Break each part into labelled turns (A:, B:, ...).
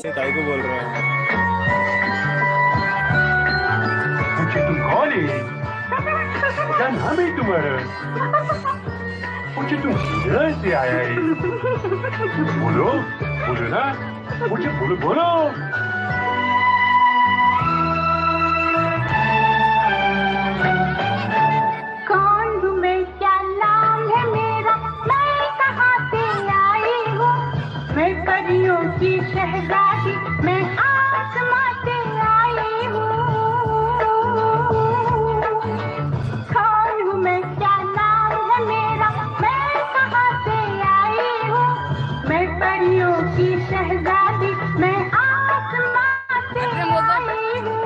A: काय को बोल रहा है?
B: पूछे तुम कौन है? क्या नाम है तुम्हारा? पूछे तुम किधर से आया है? बोलो, बोलो ना, पूछे बोलो बोलो।
C: कौन हूँ मैं, क्या नाम है मेरा, मैं कहाँ से आई हूँ? मैं परियों की शहजादी, मैं आसमां से आई हूँ। कौन हूँ मैं, क्या नाम है मेरा, मैं कहाँ से आई हूँ? मैं परियों की शहजादी, मैं आसमां से आई हूँ।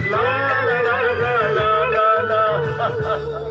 B: la la la la la la